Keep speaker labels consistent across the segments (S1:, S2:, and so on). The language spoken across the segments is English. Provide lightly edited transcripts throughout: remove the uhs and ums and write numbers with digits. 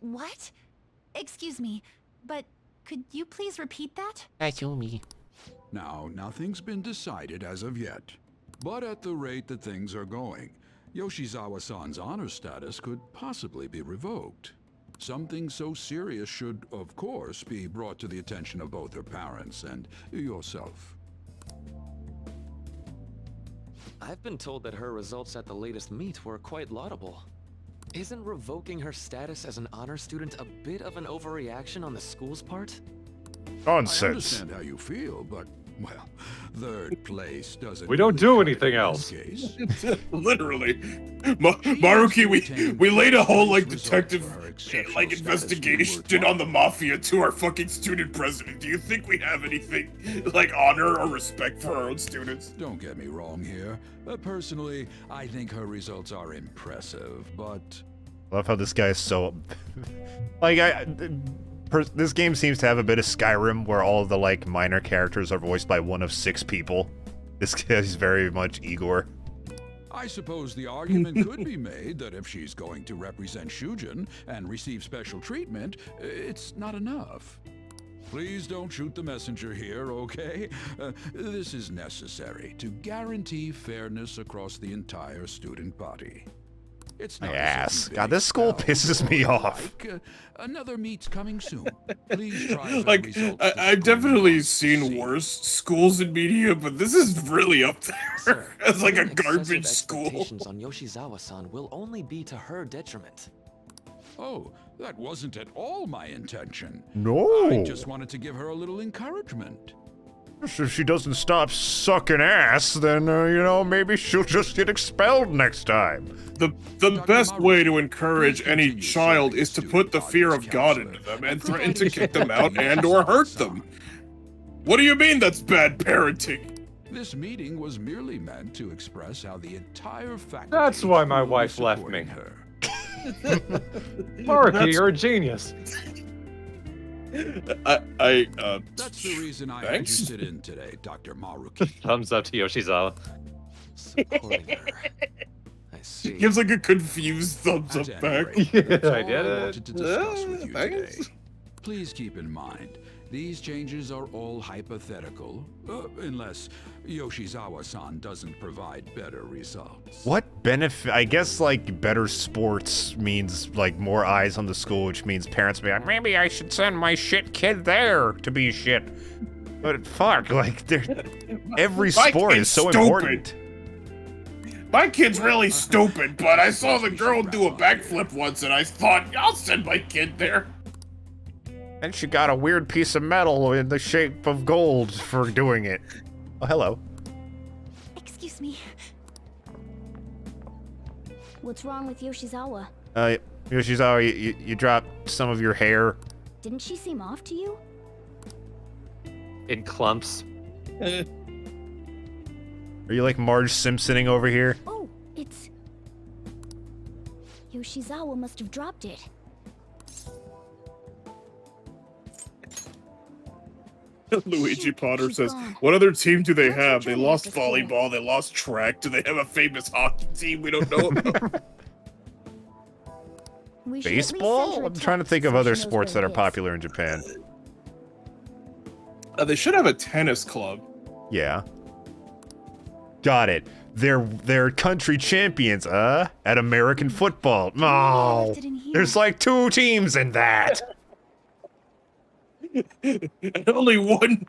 S1: What? Excuse me, but could you please repeat that?
S2: Ayumi.
S3: Now, nothing's been decided as of yet. But at the rate that things are going, Yoshizawa-san's honor status could possibly be revoked. Something so serious should, of course, be brought to the attention of both her parents and yourself.
S4: I've been told that her results at the latest meet were quite laudable. Isn't revoking her status as an honor student a bit of an overreaction on the school's part?
S5: Nonsense.
S3: I understand how you feel, but, well, third place doesn't...
S6: We don't do anything else.
S7: Literally. Maruki, we laid a whole, like, detective, like, investigation on the Mafia to our fucking student president. Do you think we have anything, like, honor or respect for our own students?
S3: Don't get me wrong here. Personally, I think her results are impressive, but...
S5: Love how this guy is so... like, this game seems to have a bit of Skyrim, where all of the, like, minor characters are voiced by one of 6 people. This guy's very much Igor.
S3: I suppose the argument could be made that if she's going to represent Shujin and receive special treatment, it's not enough. Please don't shoot the messenger here, okay? This is necessary to guarantee fairness across the entire student body. It's not
S5: Yes. God, this school pisses me off.
S3: Another meet's coming soon. Please try.
S7: Like, I've definitely seen worse schools in media, but this is really up there as like a garbage school.
S4: Expectations on Yoshizawa-san will only be to her detriment.
S3: Oh, that wasn't at all my intention.
S5: No.
S3: I just wanted to give her a little encouragement.
S5: If she doesn't stop sucking ass, then, you know, maybe she'll just get expelled next time.
S7: The best way to encourage any child is to put the fear of God into them and threaten to kick them out and or hurt them. What do you mean that's bad parenting?
S3: This meeting was merely meant to express how the entire faculty...
S6: That's why my wife left me.
S3: Her.
S6: Maruki, you're a genius.
S3: That's the reason I had you sit in today, Dr. Maruki.
S6: Thumbs up to Yoshizawa.
S4: Supporting her. I see.
S7: Gives like a confused thumbs up back.
S6: Yeah,
S3: That's
S6: I
S3: all
S6: did
S3: I
S6: it.
S3: wanted to discuss with you
S7: Thanks.
S3: today. Please keep in mind, these changes are all hypothetical, unless Yoshizawa-san doesn't provide better results.
S5: What benefit? I guess, like, better sports means, like, more eyes on the school, which means parents be like, maybe I should send my shit kid there to be shit. But fuck, like, every sport is so important.
S7: My kid's really stupid, but I saw the girl do a backflip once and I thought, I'll send my kid there.
S5: And she got a weird piece of metal in the shape of gold for doing it. Oh, hello.
S1: Excuse me. What's wrong with Yoshizawa?
S5: Yoshizawa, you dropped some of your hair.
S1: Didn't she seem off to you?
S6: In clumps.
S5: Are you like Marge Simpsoning over here?
S1: Oh, it's... Yoshizawa must have dropped it.
S7: Luigi Potter
S1: she's
S7: says,
S1: gone.
S7: what other team do they
S1: Where's her
S7: have? They
S1: training
S7: lost
S1: at the school?
S7: volleyball, they lost track. Do they have a famous hockey team we don't know about?
S1: We should at least send
S5: Baseball?
S1: her a
S5: I'm trying to
S1: text
S5: think of
S1: so
S5: other
S1: she knows
S5: sports
S1: where
S5: that
S1: it
S5: are
S1: is.
S5: popular in Japan.
S7: They should have a tennis club.
S5: Yeah. Got it. They're country champions, at American football. No,
S1: left it in here.
S5: there's like 2 teams in that.
S7: And only one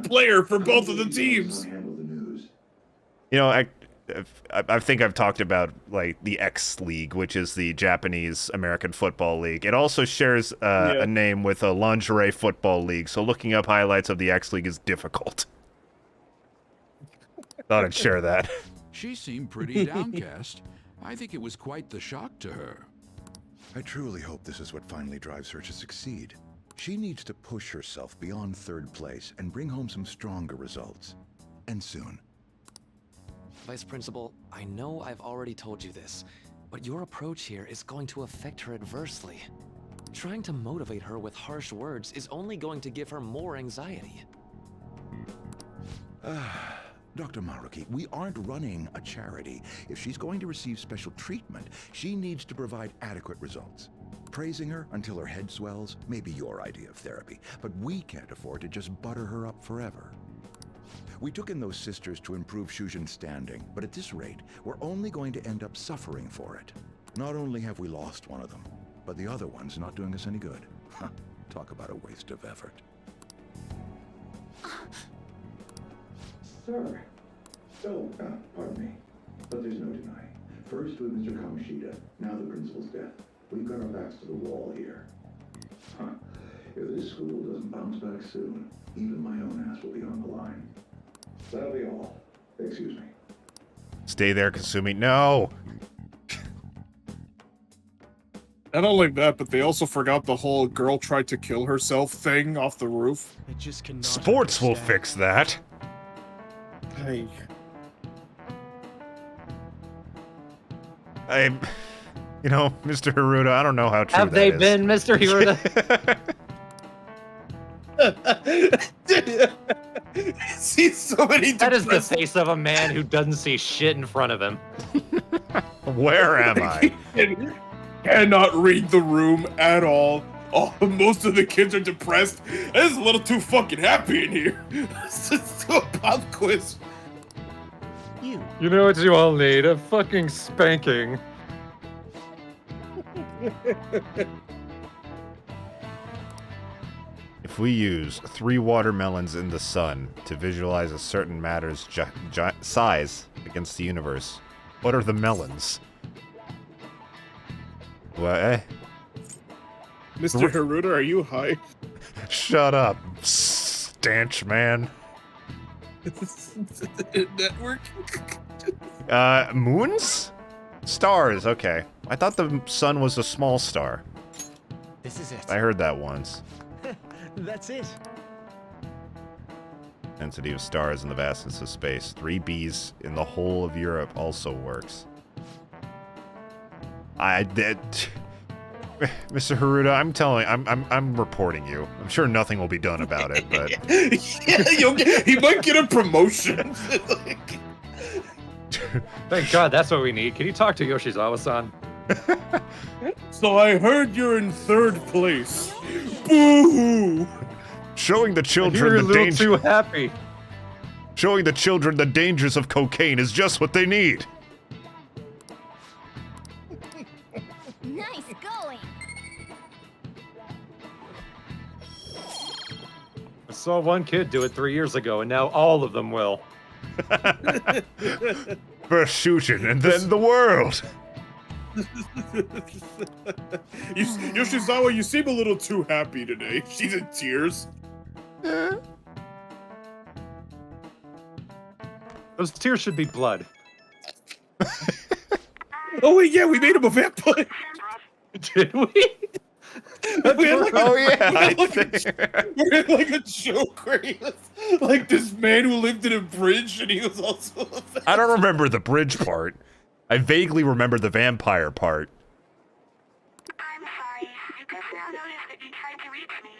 S7: player for both of the teams.
S5: You know, I think I've talked about like the X League, which is the Japanese American Football League. It also shares a name with a lingerie football league, so looking up highlights of the X League is difficult. Thought I'd share that.
S3: She seemed pretty downcast. I think it was quite the shock to her.
S8: I truly hope this is what finally drives her to succeed. She needs to push herself beyond 3rd place and bring home some stronger results. And soon.
S4: Vice Principal, I know I've already told you this, but your approach here is going to affect her adversely. Trying to motivate her with harsh words is only going to give her more anxiety.
S8: Dr. Maruki, we aren't running a charity. If she's going to receive special treatment, she needs to provide adequate results. Praising her until her head swells may be your idea of therapy, but we can't afford to just butter her up forever. We took in those sisters to improve Shujin's standing, but at this rate, we're only going to end up suffering for it. Not only have we lost one of them, but the other one's not doing us any good. Talk about a waste of effort.
S2: Sir. So, pardon me, but there's no denying. First with Mr. Kamoshida, now the principal's death. We've got our backs to the wall here. If this school doesn't bounce back soon, even my own ass will be on the line. That'll be all. Excuse me.
S5: Stay there, Kasumi. No!
S7: Not only that, but they also forgot the whole girl tried to kill herself thing off the roof.
S9: I just cannot
S5: Sports will
S9: understand.
S5: fix that.
S7: Hey.
S5: You know, Mr. Haruta, I don't know how true
S6: Have
S5: that
S6: they
S5: is.
S6: been, Mr. Hiruta?
S7: See so many
S6: That is the
S7: depressed-
S6: face of a man who doesn't see shit in front of him.
S5: Where am I?
S7: Cannot read the room at all. Oh, most of the kids are depressed. It's a little too fucking happy in here. Let's just do a pop quiz.
S6: You know what you all need? A fucking spanking.
S5: If we use 3 watermelons in the sun to visualize a certain matter's size against the universe, what are the melons? What?
S7: Mr. Haruta, are you high?
S5: Shut up, stanch man.
S7: Network?
S5: Moons? Stars, okay. I thought the sun was a small star.
S9: This is it.
S5: I heard that once.
S9: That's it.
S5: Density of stars in the vastness of space. 3 Bs in the whole of Europe also works. Mr. Haruta, I'm telling, I'm reporting you. I'm sure nothing will be done about it, but
S7: Yeah, he might get a promotion.
S6: Thank God, that's what we need. Can you talk to Yoshizawa-san?
S7: So I heard you're in 3rd place. Boo-hoo!
S5: showing the
S6: You're
S5: children
S6: a
S5: the
S6: little
S5: danger.
S6: too happy.
S5: Showing the children the dangers of cocaine is just what they need.
S1: Nice going.
S6: I saw one kid do it 3 years ago, and now all of them will.
S5: First Shujin, and then the world.
S7: Yoshizawa, you seem a little too happy today. She's in tears.
S6: Those tears should be blood.
S7: Oh wait, yeah, we made him a vampire.
S6: Did we?
S7: We had like
S5: Oh yeah, I
S7: like a-
S5: think-
S7: we had like a joke where he was like this man who lived in a bridge, and he was also a vampire.
S5: I don't remember the bridge part. I vaguely remember the vampire part.
S10: I'm sorry. I just now noticed that you tried to reach me.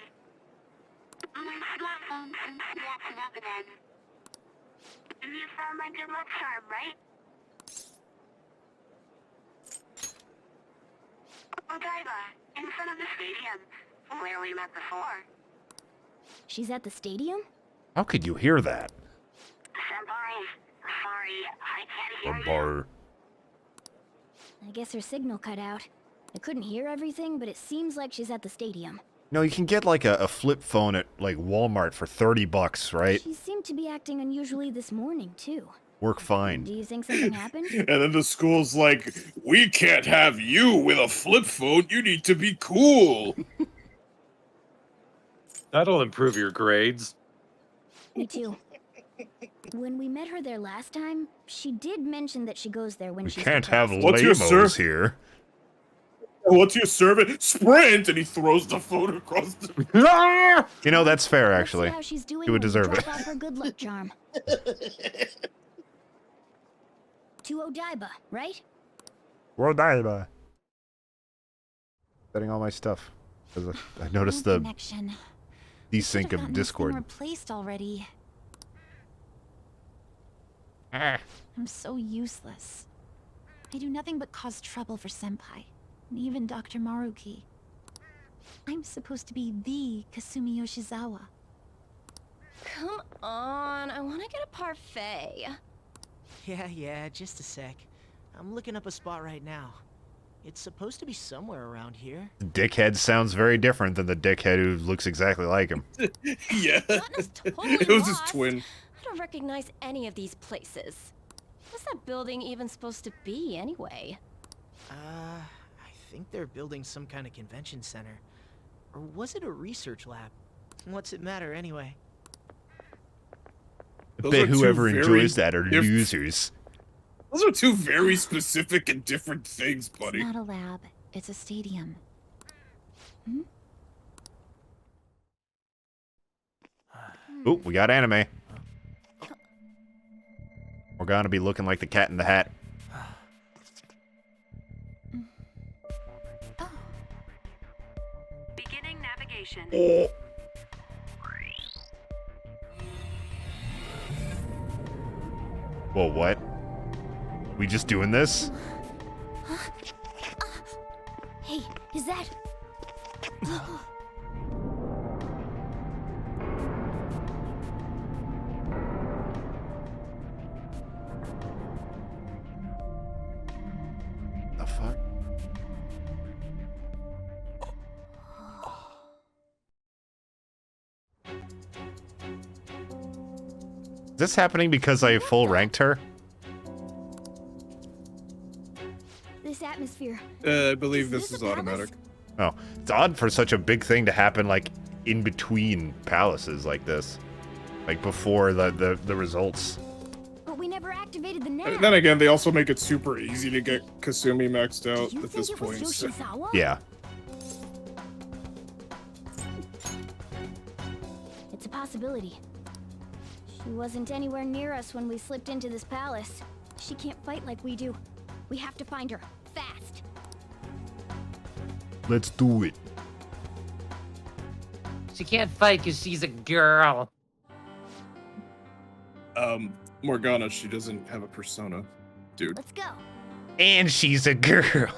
S10: My smartphone seems to be acting up again. You found my good luck charm, right? Odaiba, in front of the stadium, where we met before.
S1: She's at the stadium?
S5: How could you hear that?
S10: Senpai, sorry, I can't hear you.
S1: I guess her signal cut out. I couldn't hear everything, but it seems like she's at the stadium.
S5: No, you can get like a flip phone at like Walmart for $30, right?
S1: She seemed to be acting unusually this morning, too.
S5: Work
S1: Do
S5: fine.
S1: you think something happened?
S7: And then the school's like, we can't have you with a flip phone. You need to be cool.
S6: That'll improve your grades.
S1: Me too. When we met her there last time, she did mention that she goes there when
S5: We
S1: she's
S5: can't have
S1: depressed.
S7: What's your
S5: lamos
S7: surf-
S5: here.
S7: What's your servant? Sprint! And he throws the phone across the.
S5: You know, that's fair,
S1: Let's
S5: actually.
S1: see how she's doing
S5: She would
S1: when we
S5: deserve
S1: drop
S5: it.
S1: off her good luck charm. To Odaiba, right?
S5: Setting all my stuff. 'Cause I noticed
S1: No
S5: the
S1: connection. Should've
S5: desync of
S1: gotten this thing
S5: Discord.
S1: replaced already.
S11: I'm so useless. I do nothing but cause trouble for Senpai, and even Dr. Maruki. I'm supposed to be the Kasumi Yoshizawa.
S12: Come on, I want to get a parfait.
S9: Yeah, just a sec. I'm looking up a spot right now. It's supposed to be somewhere around here.
S5: Dickhead sounds very different than the dickhead who looks exactly like him.
S7: Yeah.
S12: Totally
S7: It was his
S12: lost.
S7: twin.
S12: I don't recognize any of these places. What's that building even supposed to be, anyway?
S9: I think they're building some kind of convention center. Or was it a research lab? What's it matter anyway?
S5: I
S7: Those
S5: bet
S7: are two
S5: whoever
S7: very
S5: enjoys that are
S7: diff-
S5: losers.
S7: Those are two very specific and different things, buddy.
S11: It's not a lab, it's a stadium. Hmm?
S5: Ooh, we got anime. We're gonna be looking like the Cat in the Hat.
S10: Beginning navigation.
S5: Whoa, what? We just doing this?
S1: Hey, is that...
S5: The fuck? Is this happening because I full ranked her?
S1: This atmosphere...
S7: I believe
S1: Is
S7: this
S1: this
S7: is
S1: a palace?
S7: automatic.
S5: Oh, it's odd for such a big thing to happen, like, in between palaces like this. Like, before the results.
S1: But we never activated the nav.
S7: Then again, they also make it super easy to get Kasumi maxed out
S1: Do you
S7: at this
S1: think it was
S7: point. so-
S1: Yoshizawa?
S5: Yeah.
S1: It's a possibility. She wasn't anywhere near us when we slipped into this palace. She can't fight like we do. We have to find her. Fast.
S5: Let's do it.
S13: She can't fight because she's a girl.
S7: Morgana, she doesn't have a persona, dude.
S1: Let's go.
S5: And she's a girl.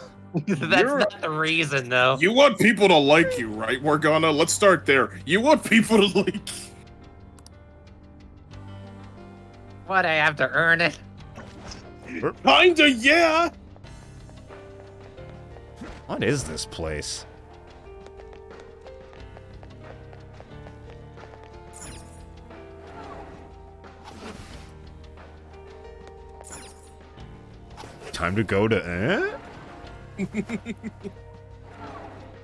S13: That's
S7: You're-
S13: not the reason, though.
S7: You want people to like you, right, Morgana? Let's start there. You want people to like you.
S13: What, I have to earn it?
S7: Kinda, yeah!
S5: What is this place? Time to go to,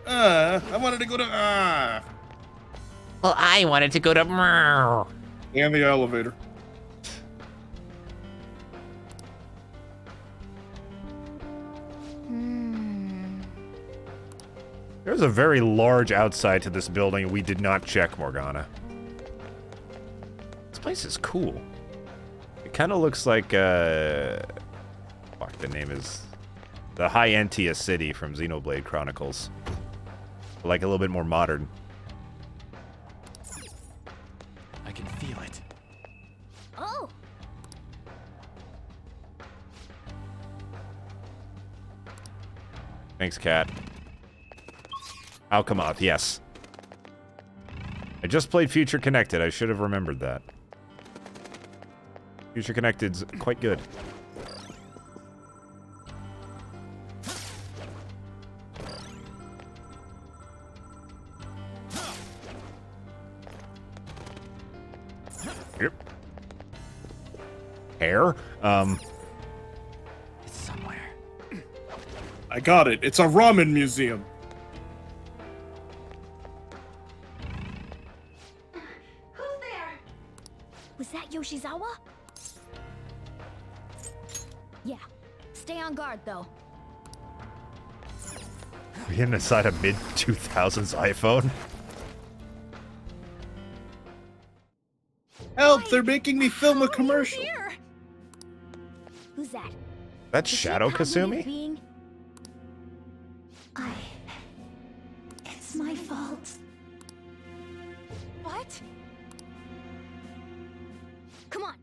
S7: I wanted to go to,
S13: Well, I wanted to go to...
S7: And the elevator.
S5: There's a very large outside to this building we did not check, Morgana. This place is cool. It kind of looks like, fuck, the name is... the High Entia City from Xenoblade Chronicles. Like a little bit more modern.
S9: I can feel it.
S1: Oh!
S5: Thanks, Cat. Alchemoth, yes. I just played Future Connected. I should have remembered that. Future Connected's quite good. Yep. Hair?
S9: It's somewhere.
S7: I got it. It's a ramen museum.
S10: Who's there?
S1: Was that Yoshizawa? Yeah. Stay on guard, though.
S5: We're getting inside a mid-2000s iPhone.
S7: Help! They're making me film a commercial.
S1: Here. Who's that?
S5: That's
S1: Is she a
S5: Shadow
S1: cognitive
S5: Kasumi?
S1: being? It's my fault.
S11: What?
S1: Come on.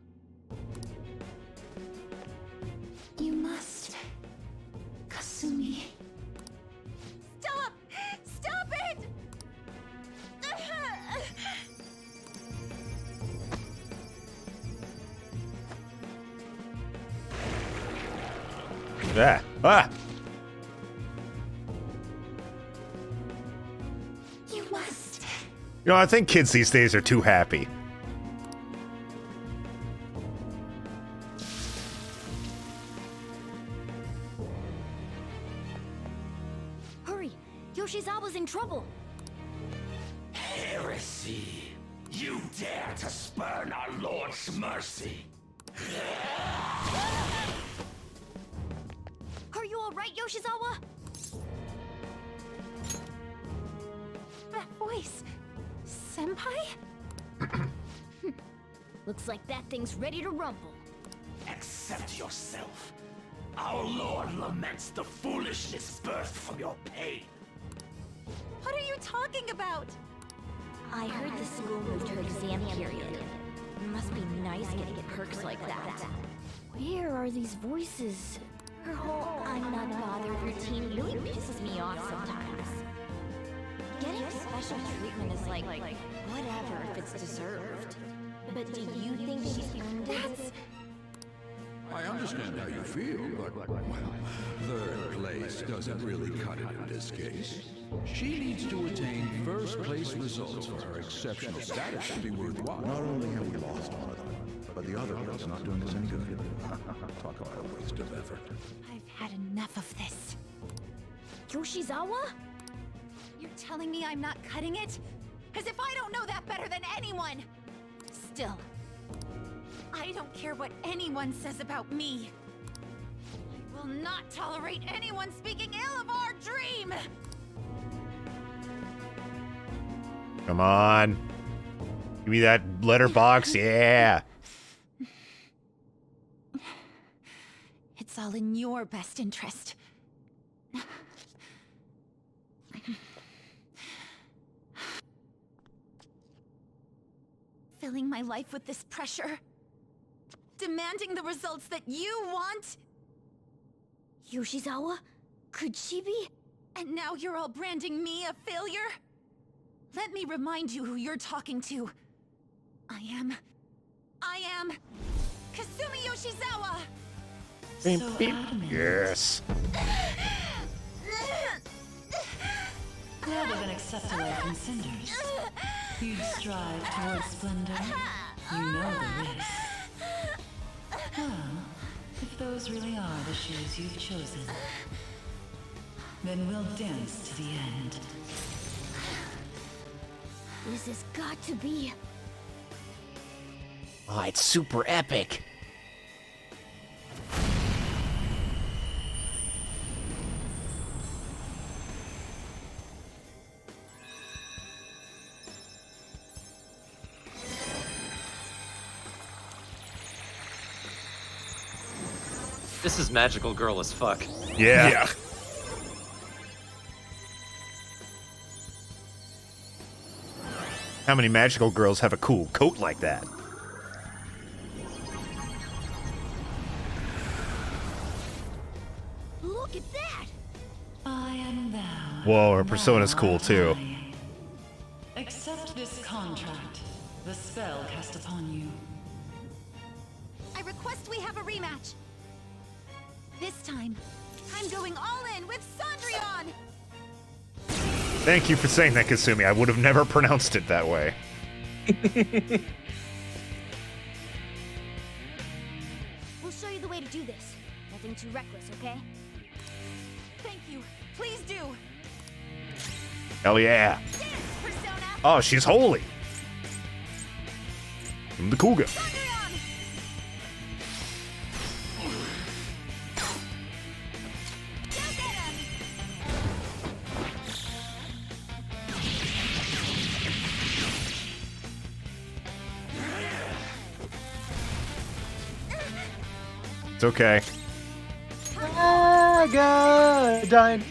S5: Ah! Ah!
S11: You must.
S5: You know, I think kids these days are too happy.
S1: Hurry! Yoshizawa's in trouble!
S14: Heresy! You dare to spurn our Lord's mercy!
S1: Are you alright, Yoshizawa?
S11: That voice. Senpai?
S1: Looks like that thing's ready to rumble.
S14: Accept yourself. Our Lord laments the foolishness birthed from your pain.
S11: What are you talking about?
S1: I heard the school moved her exam period. It must be nice getting perks like that. Where are these voices? Her whole I'm not bothered routine really pisses me off sometimes. Getting special treatment is like whatever if it's deserved. But do you think she's earned it?
S3: I understand how you feel, but, well, third place doesn't really cut it in this case. She needs to attain first-place results for her exceptional status to be worthwhile.
S8: Not only have we lost one of them, but the other one's not doing us any good. Talk about a waste of effort.
S11: I've had enough of this.
S1: Yoshizawa?
S11: You're telling me I'm not cutting it? As if I don't know that better than anyone! Still, I don't care what anyone says about me. I will not tolerate anyone speaking ill of our dream!
S5: Come on. Give me that letterbox, yeah.
S11: It's all in your best interest. Filling my life with this pressure. Demanding the results that you want.
S1: Yoshizawa? Could she be?
S11: And now you're all branding me a failure? Let me remind you who you're talking to. I am Kasumi Yoshizawa!
S5: Beep, beep. Yes.
S15: Rather than accept a life in cinders, you'd strive towards splendor. You know the risks. Well, if those really are the shoes you've chosen, then we'll dance to the end.
S1: This has got to be...
S13: Oh, it's super epic.
S4: This is magical girl as fuck.
S5: Yeah.
S7: Yeah.
S5: How many magical girls have a cool coat like that?
S1: Look at that!
S15: I am thou.
S5: Whoa, her persona's cool too.
S15: Accept this contract. The spell cast upon you.
S11: I request we have a rematch. This time, I'm going all in with Cendrillon!
S5: Thank you for saying that, Kasumi. I would have never pronounced it that way.
S1: We'll show you the way to do this. Nothing too reckless, okay?
S11: Thank you. Please do.
S5: Hell yeah.
S11: Dance, Persona!
S5: Oh, she's holy. I'm the Cougar. It's okay.
S6: Ah, God! Dine.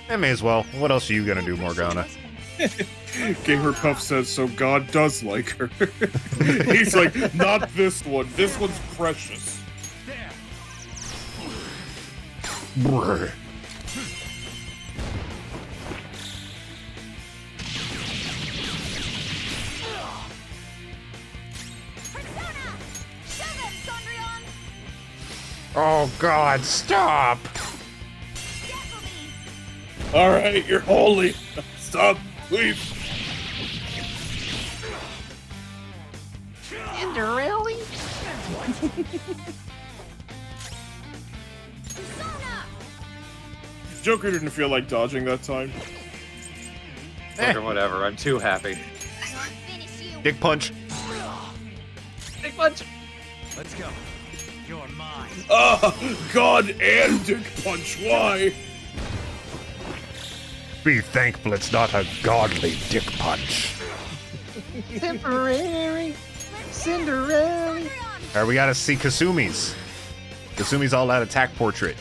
S5: I may as well. What else are you gonna do, Morgana?
S7: Gamerpuff says, so God does like her. He's like, not this one. This one's precious.
S5: Brr. Oh God, stop!
S7: Alright, you're holy. Stop, please.
S9: Cinderella?
S7: Joker didn't feel like dodging that time.
S6: Or whatever, I'm too happy.
S5: Dick punch.
S6: Dick punch!
S14: Let's go. You're mine.
S7: Oh, God and Dick Punch, why?
S5: Be thankful it's not a godly dick punch.
S9: Temporary. Cinderella.
S5: Alright, we gotta see Kasumi's. Kasumi's all-out attack portrait.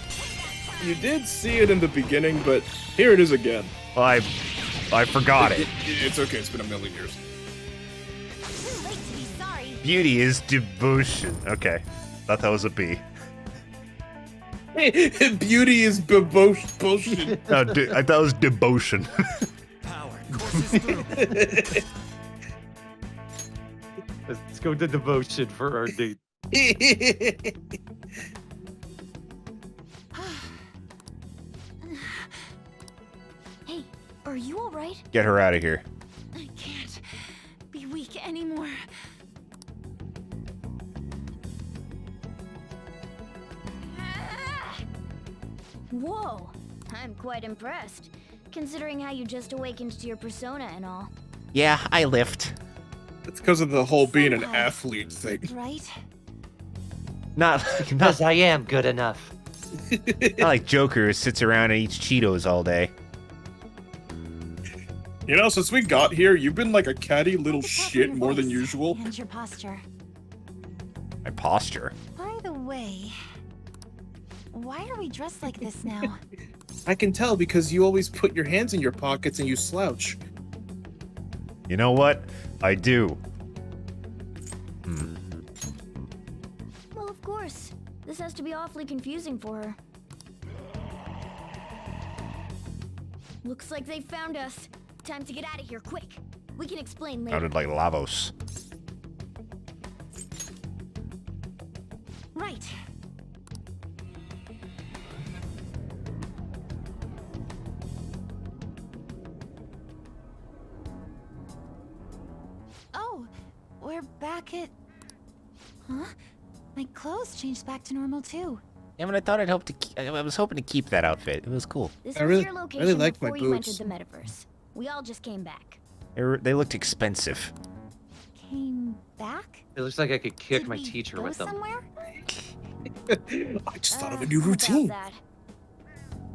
S7: You did see it in the beginning, but here it is again.
S5: Well, I forgot it.
S7: It's okay, it's been a million years.
S11: Too late to be sorry.
S5: Beauty is devotion. Okay. Thought that was a B.
S7: Beauty is bullshit.
S5: No, I thought it was devotion.
S14: Power courses through.
S6: Let's go to devotion for our date.
S1: Hey, are you alright?
S5: Get her out of here.
S11: I can't be weak anymore.
S1: Whoa, I'm quite impressed, considering how you just awakened to your persona and all.
S13: Yeah, I lift.
S7: It's because of the whole being an athlete thing.
S11: Right?
S5: Not
S6: Because I am good enough.
S5: not like Joker who sits around and eats Cheetos all day.
S7: You know, since we got here, you've been like a catty little shit more than usual.
S11: And your posture.
S5: My posture.
S11: By the way, why are we dressed like this now?
S7: I can tell because you always put your hands in your pockets and you slouch.
S5: You know what? I do.
S1: Well, of course. This has to be awfully confusing for her. Looks like they found us. Time to get out of here, quick. We can explain later.
S5: Sounded like Lavos.
S11: Right. Oh, we're back at... Huh? My clothes changed back to normal too.
S13: Yeah, but I thought I'd hope to. I was hoping to keep that outfit. It was cool.
S1: This
S7: I
S1: was
S7: really-
S1: your
S7: I
S1: location
S7: really liked my
S1: before you entered
S7: boots.
S1: the metaverse. We all just came back.
S5: They looked expensive.
S11: Came back?
S6: It looks like I could kick
S11: Did
S6: my
S11: we
S6: teacher
S11: go
S6: with them.
S11: somewhere?
S7: I just thought of a new
S1: About
S7: routine.
S1: that.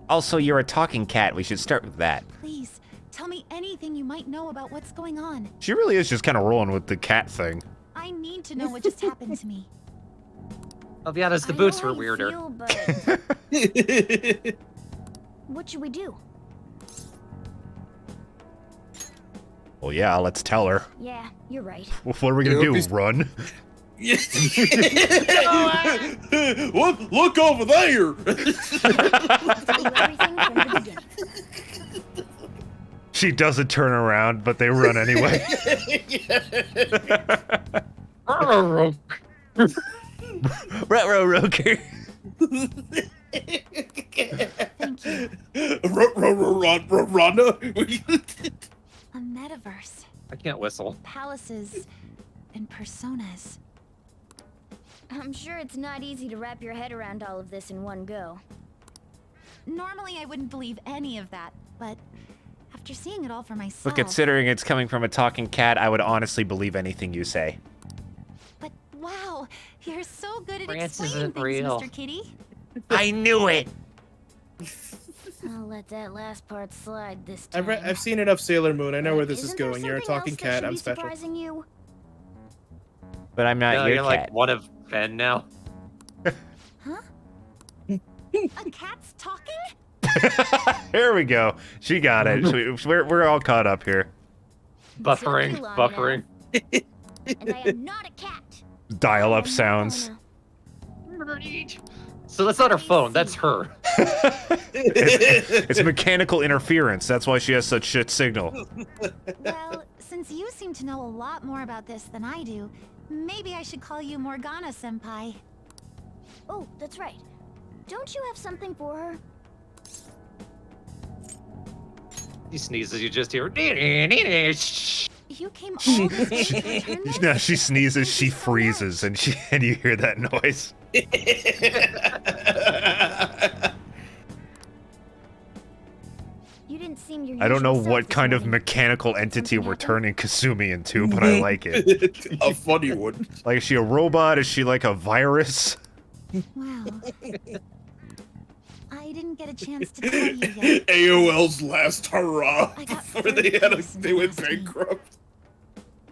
S5: Also, you're a talking cat. We should start with that.
S11: Please, tell me anything you might know about what's going on.
S5: She really is just kind of rolling with the cat thing.
S11: I need to know what just happened to me.
S6: I'll be honest, the
S1: I
S6: boots
S1: know
S6: were
S1: how you
S6: weirder.
S1: feel, but what should we do?
S5: Well, yeah, let's tell her.
S1: Yeah, you're right.
S5: What are we gonna do? Run?
S7: Look over there!
S1: Tell you everything from the beginning.
S5: She doesn't turn around, but they run anyway. Roker.
S11: Thank you.
S7: Rhonda?
S11: A metaverse.
S6: I can't whistle.
S11: Palaces and personas.
S1: I'm sure it's not easy to wrap your head around all of this in one go.
S11: Normally I wouldn't believe any of that, but after seeing it all for myself...
S5: But considering it's coming from a talking cat, I would honestly believe anything you say.
S11: But wow, you're so good at
S6: France
S11: explaining
S6: isn't
S11: things,
S6: real.
S11: Mr. Kitty.
S13: I knew it.
S1: I'll let that last part slide this time.
S7: I've seen enough Sailor Moon. I know where this is
S1: Isn't there
S7: going. You're a
S1: something
S7: talking
S1: else that
S7: cat.
S1: should
S7: I'm
S1: be
S7: special.
S1: surprising you?
S5: But I'm not
S6: No,
S5: your
S6: you're
S5: cat.
S6: like one of 10 now.
S11: Huh? A cat's talking?
S5: Here we go. She got it. We're all caught up here.
S6: Buffering,
S1: long
S6: buffering.
S1: And I am not a cat.
S5: Dial-up sounds.
S6: So that's not her phone, that's her.
S5: It's mechanical interference. That's why she has such shit signal.
S11: Well, since you seem to know a lot more about this than I do, maybe I should call you Morgana-senpai.
S1: Oh, that's right. Don't you have something for her?
S6: He sneezes, you just hear.
S11: You came all this way to return this?
S5: Now she sneezes, she freezes, and you hear that noise.
S1: You didn't seem your
S5: I don't know
S1: usual self
S5: what
S1: this
S5: kind of
S1: morning.
S5: mechanical entity we're turning Kasumi into, but I like it.
S7: A funny one.
S5: Like, is she a robot? Is she like a virus?
S11: Wow. I didn't get a chance to tell you yet.
S7: AOL's last hurrah
S11: I got
S7: before they went bankrupt.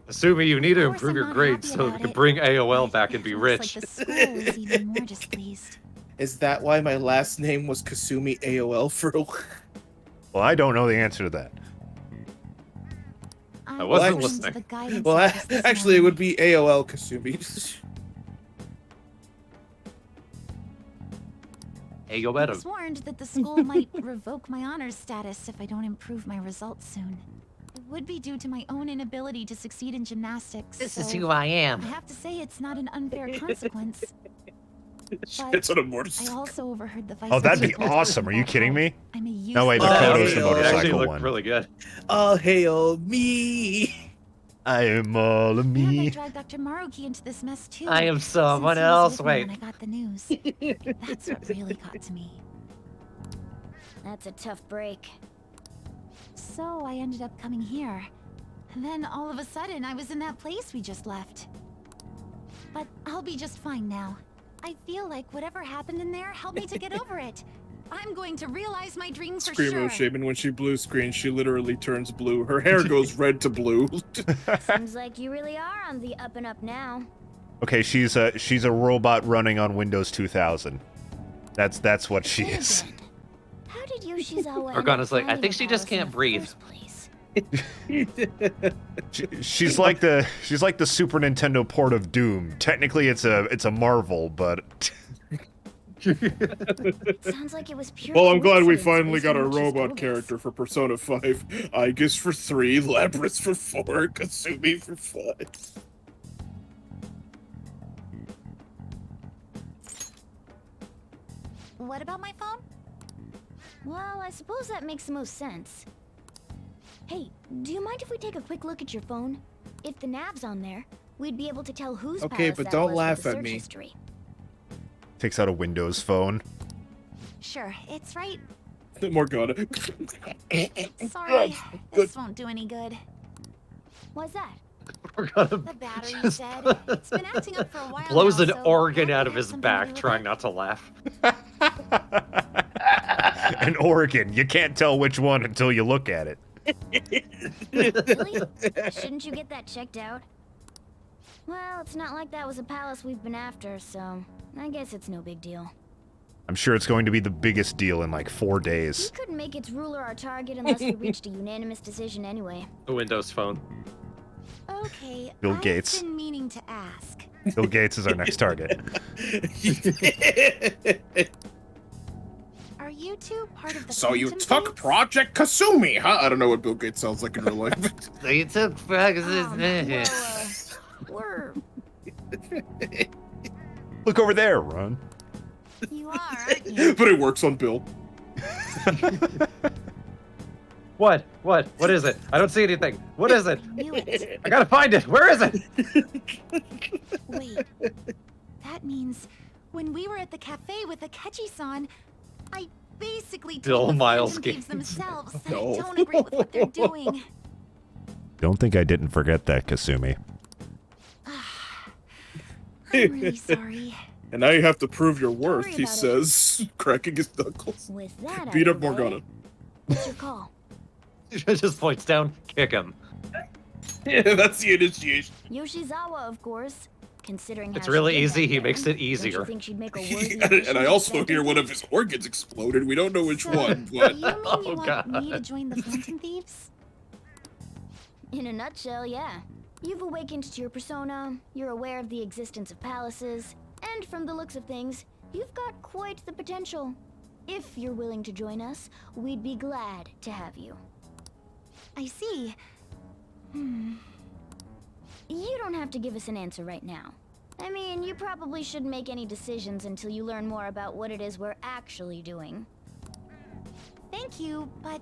S6: Assuming you need to
S11: Of course
S6: improve
S11: I'm
S6: your
S11: not
S6: grades
S11: happy
S6: so we
S11: about
S6: can
S11: it.
S6: bring AOL back and be
S11: Looks
S6: rich.
S11: like the school is even more displeased.
S16: Is that why my last name was Kasumi AOL for a while?
S5: Well, I don't know the answer to that.
S6: I wasn't listening.
S16: Well, actually, it would be AOL Kasumi.
S6: Hey, yo,
S11: I
S6: better.
S11: was warned that the school might revoke my honors status if I don't improve my results soon. It would be due to my own inability to succeed in gymnastics.
S14: This
S11: so
S14: is who I am.
S11: I have to say it's not an unfair consequence.
S7: It's an immortal.
S11: I also overheard the vice
S5: Oh, that'd be
S11: principal
S5: awesome. Are you kidding me?
S11: I'm a
S5: No, wait,
S11: useless-
S5: Makoto's the
S16: Oh,
S6: It actually
S5: motorcycle
S6: looked
S5: one.
S6: really good.
S16: All hail me!
S5: I am all of
S11: And I
S5: me.
S11: dragged Dr. Maruki into this mess too.
S14: I am someone
S11: since he was
S14: else.
S11: with me
S14: Wait.
S11: when I got the news. That's what really got to me.
S1: That's a tough break.
S11: So I ended up coming here. And then all of a sudden, I was in that place we just left. But I'll be just fine now. I feel like whatever happened in there helped me to get over it. I'm going to realize my dream for
S7: Screamo
S11: sure.
S7: Shaman, when she blue screens, she literally turns blue. Her hair goes red to blue.
S1: Seems like you really are on the up and up now.
S5: Okay, she's a robot running on Windows 2000. That's what she is.
S1: How did Yoshizawa
S14: Organa's like, I think she just can't breathe.
S5: She's like the Super Nintendo port of Doom. Technically, it's a Marvel, but
S1: Sounds like it was pure.
S7: Well, I'm glad we
S1: coincidence
S7: finally
S1: based
S7: got
S1: on
S7: a
S1: what she's
S7: robot
S1: told
S7: character for Persona 5. Aigis for 3, Labrys for 4, Kasumi for 5.
S11: What about my phone?
S1: Well, I suppose that makes the most sense. Hey, do you mind if we take a quick look at your phone? If the nav's on there, we'd be able to tell whose
S16: Okay,
S1: palace
S16: but
S1: that
S16: don't
S1: was
S16: laugh
S1: with the
S16: at
S1: search
S16: me.
S1: history.
S5: takes out a Windows phone.
S11: Sure, it's right.
S7: Morgana.
S11: Sorry, this won't do any good.
S1: What's that?
S11: The battery's dead. It's been acting up for a while
S6: Blows
S11: now,
S6: an
S11: so
S6: organ
S11: I'll
S6: out of
S11: have
S6: his
S11: something to
S6: back,
S11: do with
S6: trying
S11: it.
S6: not to laugh.
S5: An organ. You can't tell which one until you look at it.
S1: Really? Shouldn't you get that checked out? Well, it's not like that was a palace we've been after, so I guess it's no big deal.
S5: I'm sure it's going to be the biggest deal in like 4
S1: We
S5: days.
S1: couldn't make its ruler our target unless we reached a unanimous decision anyway.
S6: The Windows phone.
S11: Okay,
S5: Bill
S11: I've
S5: Gates.
S11: been meaning to ask.
S5: Bill Gates is our next target.
S11: Are you two part of the
S7: So you
S11: Phantom
S7: took
S11: Thieves?
S7: Project Kasumi, huh? I don't know what Bill Gates sounds like in real life.
S14: So you took
S1: We're...
S5: Look over there, Ron.
S11: You are, aren't you?
S7: But it works on Bill.
S6: What? What? What is it? I don't see anything. What is it?
S11: Knew it.
S6: I gotta find it. Where is it?
S11: Wait. That means when we were at the cafe with Akechi-san, I basically
S6: Bill
S11: told the
S6: Miles
S11: Phantom Thieves
S6: Gates.
S11: themselves that
S5: No.
S11: I don't agree with what they're doing.
S5: Don't think I didn't forget that, Kasumi.
S11: I'm really sorry.
S7: And now you have to prove your worth,
S1: worry
S7: he
S1: about it.
S7: says, cracking his knuckles.
S1: With that
S7: Beat
S1: out
S7: up
S1: of the way,
S7: Morgana.
S1: what's your call?
S6: Just points down. Kick him.
S7: Yeah, that's the initiation.
S1: Yoshizawa, of course. Considering
S6: It's
S1: how
S6: really
S1: she did
S6: easy,
S1: back
S6: he
S1: then,
S6: makes it
S1: don't you
S6: easier.
S1: think she'd make a worthy
S7: And
S1: addition
S7: I
S1: to
S7: also
S1: Phantom
S7: hear one of
S1: Thieves?
S7: his organs exploded. We don't know which
S11: So,
S7: one,
S11: do
S7: but...
S11: you mean
S6: Oh,
S11: you want
S6: God.
S11: me to join the Phantom Thieves?
S1: In a nutshell, yeah. You've awakened to your persona, you're aware of the existence of palaces, and from the looks of things, you've got quite the potential. If you're willing to join us, we'd be glad to have you.
S11: I see.
S1: You don't have to give us an answer right now. I mean, you probably shouldn't make any decisions until you learn more about what it is we're actually doing.
S11: Thank you, but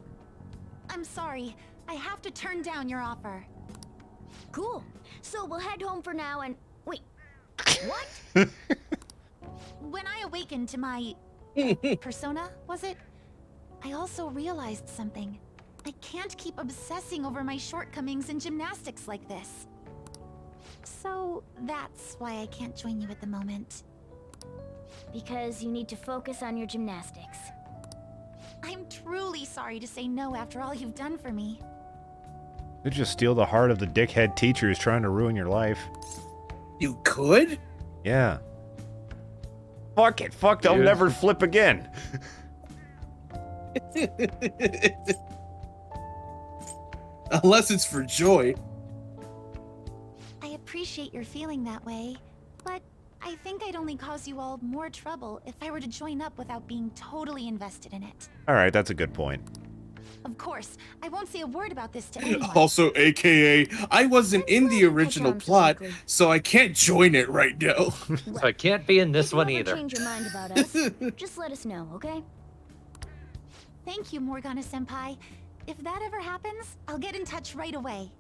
S11: I'm sorry. I have to turn down your offer.
S1: Cool. So we'll head home for now and... Wait. What?
S11: When I awakened to my... persona, was it? I also realized something. I can't keep obsessing over my shortcomings in gymnastics like this. So that's why I can't join you at the moment.
S1: Because you need to focus on your gymnastics.
S11: I'm truly sorry to say no after all you've done for me.
S5: You just steal the heart of the dickhead teacher who's trying to ruin your life.
S16: You could?
S5: Yeah. Fuck it. Fuck, they'll never flip again.
S16: Unless it's for joy.
S11: I appreciate your feeling that way, but I think I'd only cause you all more trouble if I were to join up without being totally invested in it.
S5: Alright, that's a good point.
S11: Of course, I won't say a word about this to anyone.
S7: Also, AKA, I wasn't in the original plot, so I can't join it right now.
S6: So I can't be in this one either.
S1: Change your mind about us, just let us know, okay?
S11: Thank you, Morgana-senpai. If that ever happens, I'll get in touch right away.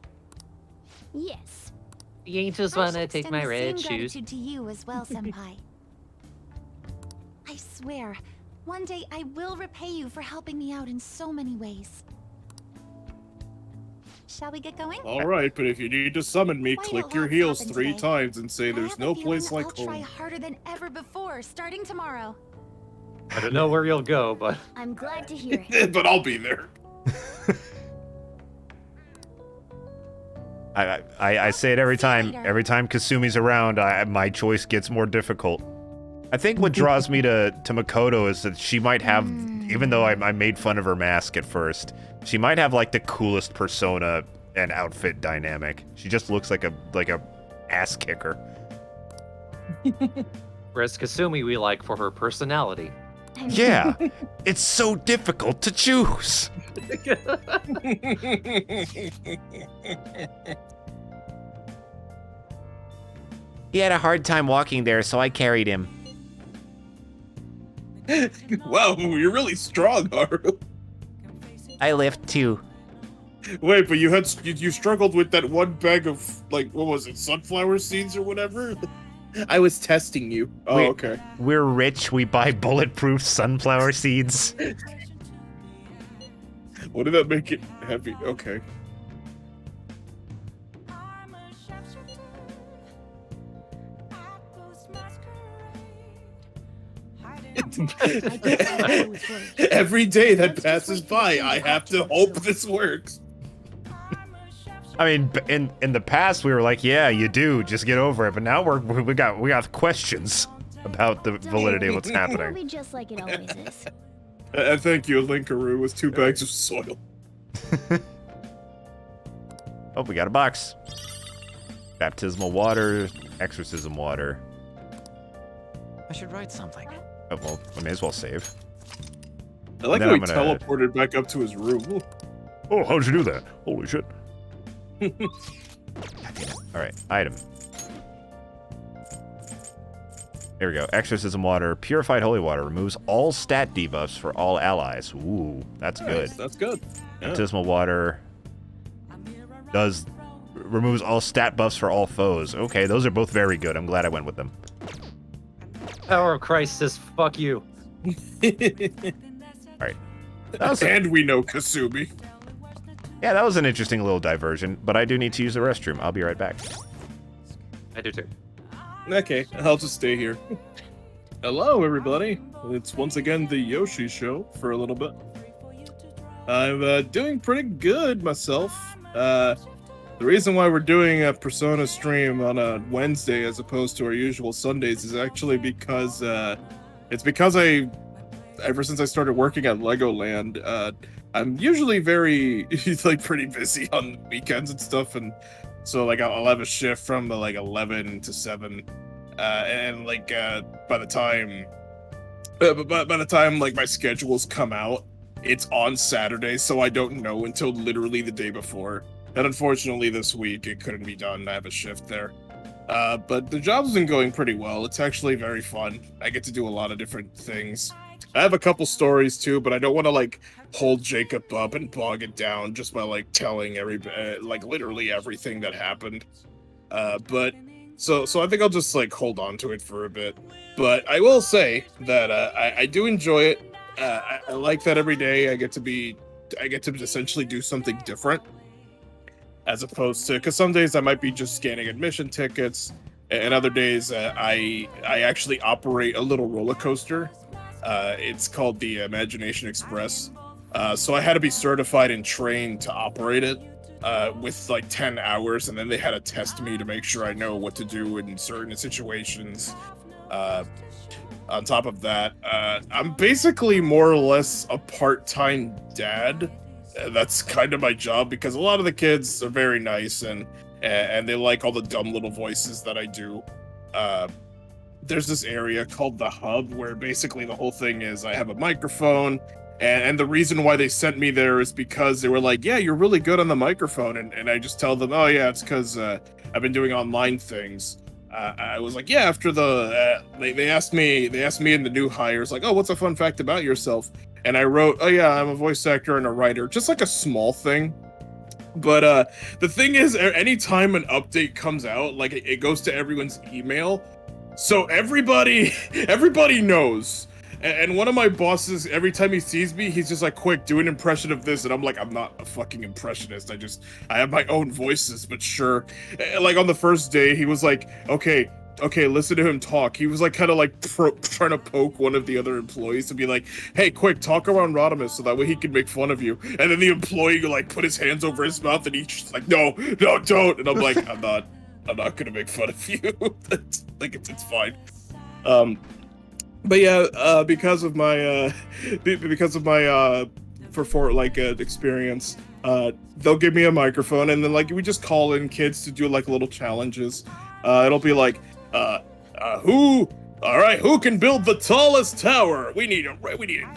S1: Yes.
S13: You just wanna take my red shoes?
S11: Same gratitude to you as well, senpai. I swear, one day I will repay you for helping me out in so many ways. Shall we get going?
S7: Alright, but if you need to summon me, click your heels 3 times and say there's no place like
S11: I'll try
S7: home.
S11: harder than ever before, starting tomorrow.
S6: I don't know where you'll go, but...
S1: I'm glad to hear it.
S7: But I'll be there.
S5: I say it every time. Every time Kasumi's around, my choice gets more difficult. I think what draws me to Makoto is that she might have, even though I made fun of her mask at first, she might have like the coolest persona and outfit dynamic. She just looks like a ass kicker.
S6: Whereas Kasumi we like for her personality.
S5: Yeah, it's so difficult to choose.
S13: He had a hard time walking there, so I carried him.
S7: Wow, you're really strong, Haru.
S13: I lift too.
S7: Wait, but you struggled with that one bag of, like, what was it, sunflower seeds or whatever?
S16: I was testing you.
S7: Oh, okay.
S5: We're rich. We buy bulletproof sunflower seeds.
S7: What did that make it heavy? Okay. Every day that passes by, I have to hope this works.
S5: I mean, in the past we were like, yeah, you do, just get over it. But now we got questions about the validity of what's
S1: It'll
S5: happening.
S1: be just like it always is.
S7: Thank you, Linkaroo, with 2 bags of soil.
S5: Oh, we got a box. Baptismal water, exorcism water.
S4: I should write something.
S5: Oh, well, I may as well save.
S7: I like
S5: And
S7: how
S5: then
S7: he
S5: I'm gonna-
S7: teleported back up to his room.
S5: Oh, how'd you do that? Holy shit. Alright, item. There we go. Exorcism water, purified holy water, removes all stat debuffs for all allies. Ooh, that's good.
S7: That's good. Yeah.
S5: Baptismal water removes all stat buffs for all foes. Okay, those are both very good. I'm glad I went with them.
S6: Power of Christ says fuck you.
S5: Alright.
S7: And we know Kasumi.
S5: Yeah, that was an interesting little diversion, but I do need to use the restroom. I'll be right back.
S6: I do too.
S7: Okay, I'll just stay here. Hello, everybody. It's once again the Yoshi Show for a little bit. I'm doing pretty good myself. The reason why we're doing a Persona stream on a Wednesday as opposed to our usual Sundays is actually because it's because ever since I started working at Legoland, I'm usually like pretty busy on weekends and stuff, and so like I'll have a shift from like 11 to 7, and like by the time like my schedules come out, it's on Saturday, so I don't know until literally the day before. And unfortunately this week it couldn't be done. I have a shift there. But the job's been going pretty well. It's actually very fun. I get to do a lot of different things. I have a couple stories too, but I don't want to like hold Jacob up and bog it down just by like telling like literally everything that happened. But so I think I'll just like hold on to it for a bit. But I will say that I do enjoy it. I like that every day I get to essentially do something different, as opposed to, because some days I might be just scanning admission tickets, and other days I actually operate a little roller coaster. It's called the Imagination Express. So I had to be certified and trained to operate it with like 10 hours, and then they had to test me to make sure I know what to do in certain situations. On top of that, I'm basically more or less a part-time dad. That's kind of my job, because a lot of the kids are very nice and they like all the dumb little voices that I do. There's this area called the Hub where basically the whole thing is I have a microphone, and the reason why they sent me there is because they were like, yeah, you're really good on the microphone, and I just tell them, oh yeah, it's because I've been doing online things. I was like, yeah, after the they asked me in the new hires, like, oh, what's a fun fact about yourself? And I wrote, oh yeah, I'm a voice actor and a writer, just like a small thing. But the thing is, anytime an update comes out, like it goes to everyone's email, so everybody knows. And one of my bosses, every time he sees me, he's just like, quick, do an impression of this. And I'm like, I'm not a fucking impressionist. I have my own voices, but sure. Like on the first day, he was like, okay, listen to him talk. He was like kind of like trying to poke one of the other employees to be like, hey, quick, talk around Rodimus so that way he can make fun of you. And then the employee like put his hands over his mouth and he's just like, no, don't. And I'm like, I'm not gonna make fun of you. It's fine. But yeah, because of my experience, they'll give me a microphone, and then like we just call in kids to do like little challenges. It'll be like, who can build the tallest tower? We need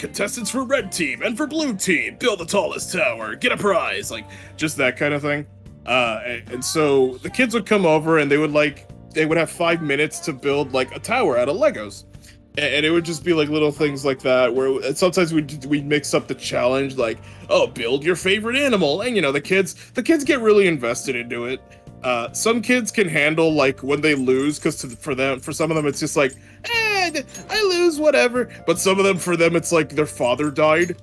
S7: contestants for red team and for blue team. Build the tallest tower, get a prize, like just that kind of thing. And so the kids would come over and they would have 5 minutes to build like a tower out of Legos. And it would just be like little things like that, where sometimes we'd mix up the challenge, like, oh, build your favorite animal, and the kids get really invested into it. Some kids can handle like when they lose, because for some of them it's just like, I lose, whatever. But for them it's like their father died,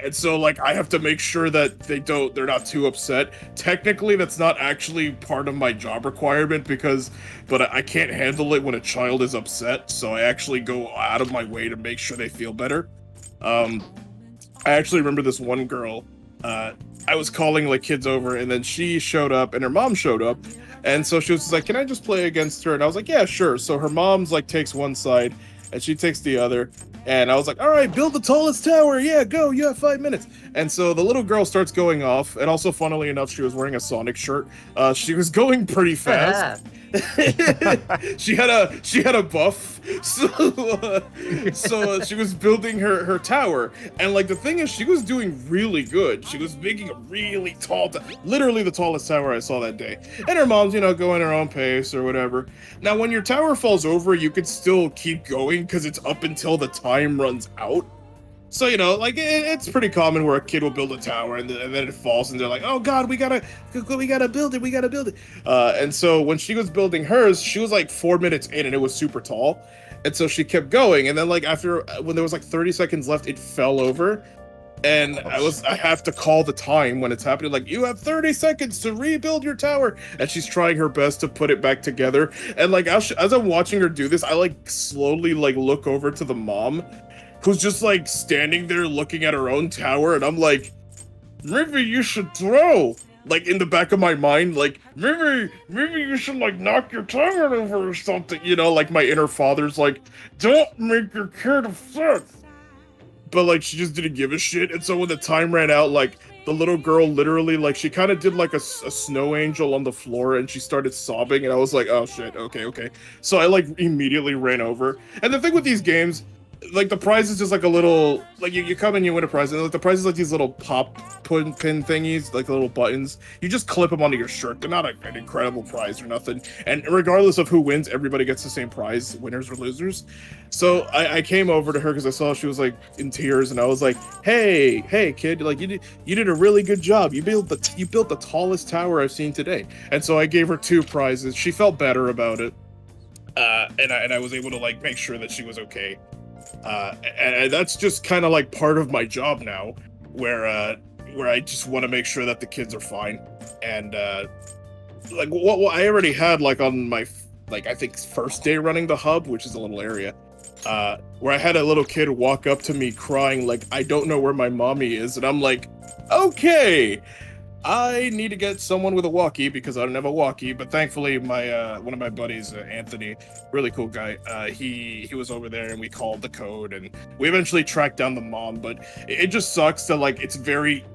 S7: and so like I have to make sure that they're not too upset. Technically, that's not actually part of my job requirement, but I can't handle it when a child is upset, so I actually go out of my way to make sure they feel better. I actually remember this one girl. I was calling like kids over, and then she showed up and her mom showed up, and so she was just like, can I just play against her? And I was like, yeah, sure. So her mom's like takes one side and she takes the other, and I was like, all right, build the tallest tower, yeah, go, you have 5 minutes. And so the little girl starts going off, and also funnily enough, she was wearing a Sonic shirt. She was going pretty fast. She had a buff, so she was building her tower, and like the thing is, she was doing really good. She was making a really tall, literally the tallest tower I saw that day. And her mom's going her own pace or whatever. Now when your tower falls over, you could still keep going because it's up until the time runs out. So, like, it's pretty common where a kid will build a tower and then it falls and they're like, oh god, we gotta build it. And so when she was building hers, she was like 4 minutes in and it was super tall. And so she kept going. And then like when there was like 30 seconds left, it fell over. And I have to call the time when it's happening. Like, you have 30 seconds to rebuild your tower. And she's trying her best to put it back together. And like, as I'm watching her do this, I like slowly like look over to the mom, who's just like standing there looking at her own tower, and I'm like, maybe you should throw. Like in the back of my mind, like maybe you should like knock your tower over or something, like my inner father's like, don't make your kid upset. But like she just didn't give a shit, and so when the time ran out, like the little girl literally like she kind of did like a snow angel on the floor, and she started sobbing, and I was like, oh shit, okay. So I like immediately ran over. And the thing with these games, like the prize is just like a little, like you come and you win a prize, and like the prize is like these little pop pin thingies, like little buttons. You just clip them onto your shirt. They're not an incredible prize or nothing. And regardless of who wins, everybody gets the same prize, winners or losers. So I came over to her because I saw she was like in tears, and I was like, hey kid, like you did a really good job. You built the tallest tower I've seen today. And so I gave her 2 prizes. She felt better about it. And I was able to like make sure that she was okay. And that's just kind of like part of my job now, where I just want to make sure that the kids are fine. And like what I already had like on my I think first day running the hub, which is a little area, where I had a little kid walk up to me crying like, I don't know where my mommy is, and I'm like, okay. I need to get someone with a walkie because I don't have a walkie, but thankfully my one of my buddies, Anthony, really cool guy, he was over there and we called the code and we eventually tracked down the mom. But it just sucks that like it's very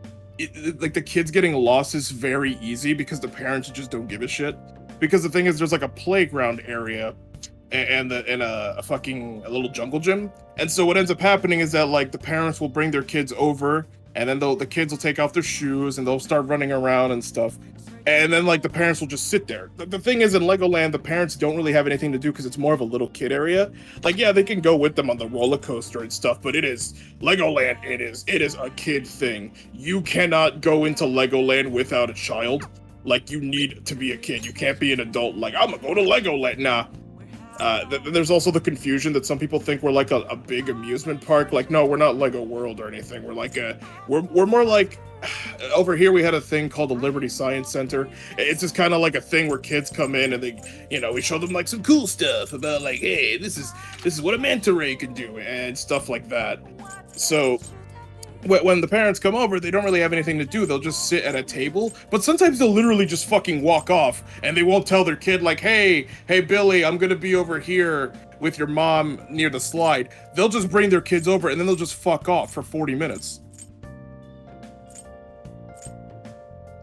S7: like the kids getting lost is very easy because the parents just don't give a shit. Because the thing is, there's like a playground area and a little jungle gym, and so what ends up happening is that like the parents will bring their kids over. And then the kids will take off their shoes and they'll start running around and stuff. And then like the parents will just sit there. The thing is, in Legoland, the parents don't really have anything to do because it's more of a little kid area. Like, yeah, they can go with them on the roller coaster and stuff, but it is Legoland. It is a kid thing. You cannot go into Legoland without a child. Like, you need to be a kid. You can't be an adult. Like, I'm gonna go to Legoland. Nah. There's also the confusion that some people think we're like a big amusement park. Like, no, we're not Lego World or anything. We're like we're more like, over here we had a thing called the Liberty Science Center. It's just kind of like a thing where kids come in and they, we show them like some cool stuff about like, hey, this is what a manta ray can do and stuff like that. So when the parents come over, they don't really have anything to do. They'll just sit at a table, but sometimes they'll literally just fucking walk off and they won't tell their kid like, hey Billy, I'm gonna be over here with your mom near the slide. They'll just bring their kids over and then they'll just fuck off for 40 minutes.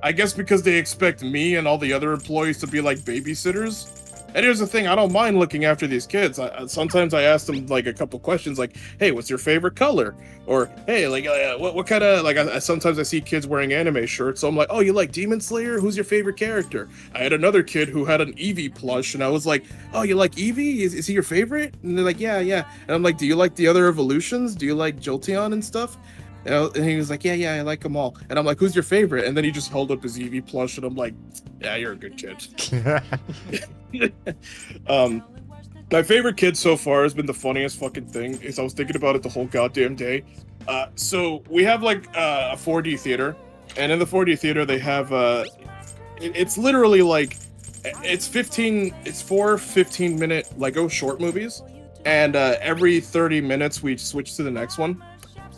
S7: I guess because they expect me and all the other employees to be like babysitters. And here's the thing, I don't mind looking after these kids. Sometimes I ask them like a couple questions like, hey, what's your favorite color? Or, hey, like, what kind of, like, sometimes I see kids wearing anime shirts, so I'm like, oh, you like Demon Slayer? Who's your favorite character? I had another kid who had an Eevee plush, and I was like, oh, you like Eevee? Is he your favorite? And they're like, yeah. And I'm like, do you like the other evolutions? Do you like Jolteon and stuff? And he was like, yeah, I like them all. And I'm like, who's your favorite? And then he just held up his Eevee plush, and I'm like, yeah, you're a good kid. My favorite kid so far has been the funniest fucking thing. Is I was thinking about it the whole goddamn day. So we have like a 4D theater, and in the 4D theater they have it's literally like it's 4 15-minute Lego short movies, and every 30 minutes we switch to the next one.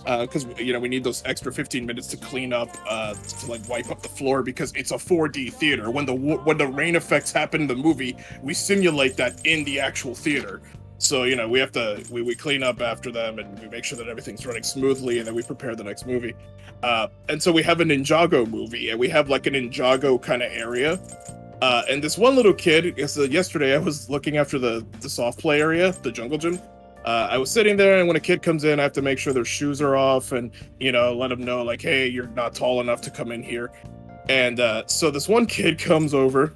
S7: Because we need those extra 15 minutes to clean up, to like wipe up the floor because it's a 4D theater. When the rain effects happen in the movie, we simulate that in the actual theater. So we have to we clean up after them and we make sure that everything's running smoothly, and then we prepare the next movie. And so we have a Ninjago movie, and we have like a Ninjago kind of area. And this one little kid, yesterday I was looking after the soft play area, the jungle gym. I was sitting there, and when a kid comes in, I have to make sure their shoes are off and, let them know, like, hey, you're not tall enough to come in here. And so this one kid comes over,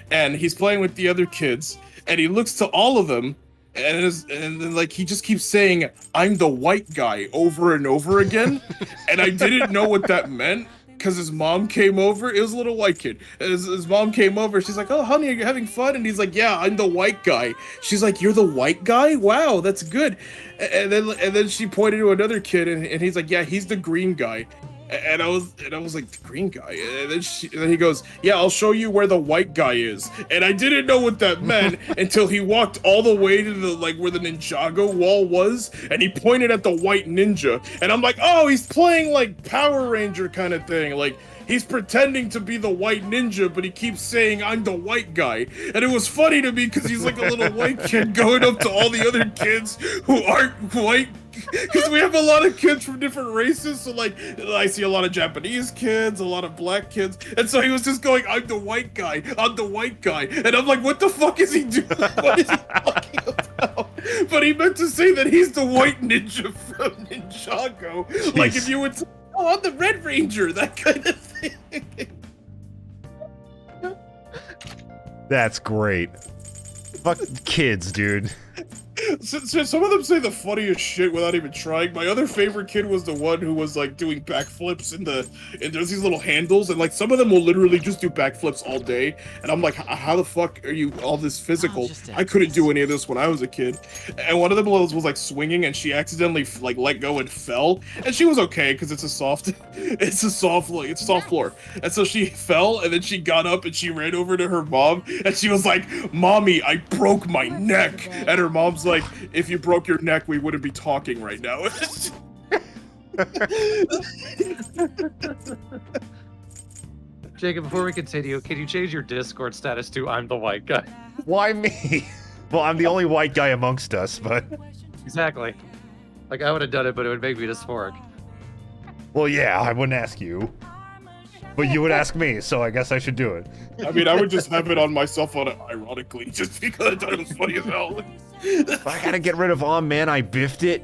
S7: and he's playing with the other kids, and he looks to all of them, and then, like, he just keeps saying, I'm the white guy, over and over again. And I didn't know what that meant. Because his mom came over. It was a little white kid. His mom came over. She's like, oh, honey, are you having fun? And he's like, yeah, I'm the white guy. She's like, you're the white guy? Wow, that's good. And then she pointed to another kid, and he's like, yeah, he's the green guy. And I was like, the green guy? And then he goes, yeah, I'll show you where the white guy is. And I didn't know what that meant until he walked all the way to the, like, where the Ninjago wall was, and he pointed at the white ninja. And I'm like, oh, he's playing, like, Power Ranger kind of thing. Like, he's pretending to be the white ninja, but he keeps saying, I'm the white guy. And it was funny to me because he's like a little white kid going up to all the other kids who aren't white. Because we have a lot of kids from different races, so like I see a lot of Japanese kids, a lot of black kids, and so he was just going, I'm the white guy, and I'm like, what the fuck is he doing? What is he talking about? But he meant to say that he's the white ninja from Ninjago.
S5: Jeez.
S7: Like if you would say, oh, I'm the Red Ranger, that kind of thing.
S5: That's great. Fuck kids, dude.
S7: So some of them say the funniest shit without even trying. My other favorite kid was the one who was like doing backflips and there's these little handles, and like some of them will literally just do backflips all day. And I'm like, how the fuck are you all this physical? I couldn't do any of this when I was a kid. And one of them was like swinging, and she accidentally like let go and fell. And she was okay because it's a soft floor. And so she fell, and then she got up and she ran over to her mom, and she was like, "Mommy, I broke my neck." And her mom's like, if you broke your neck, we wouldn't be talking right now.
S6: Jacob, before we continue, can you change your Discord status to I'm the white guy?
S5: Why me? Well, I'm the only white guy amongst us, but...
S6: Exactly. Like, I would have done it, but it would make me dysphoric.
S5: Well, yeah, I wouldn't ask you. But you would ask me, so I guess I should do it.
S7: I mean, I would just have it on myself ironically, just because I thought it was funny as hell.
S5: If I gotta get rid of man, I biffed it.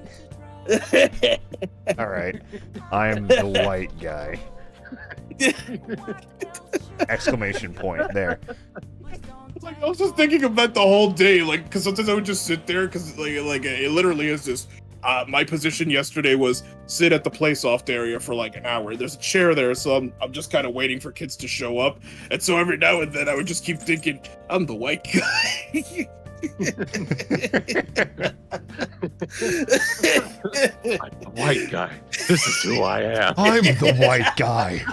S5: Alright. I'm the white guy. Exclamation point there.
S7: Like, I was just thinking of that the whole day, like, because sometimes I would just sit there, because like it literally is this. My position yesterday was sit at the play soft area for like an hour. There's a chair there, so I'm just kind of waiting for kids to show up. And so every now and then I would just keep thinking, I'm the white guy.
S6: I'm the white guy. This is who I am.
S5: I'm the white guy.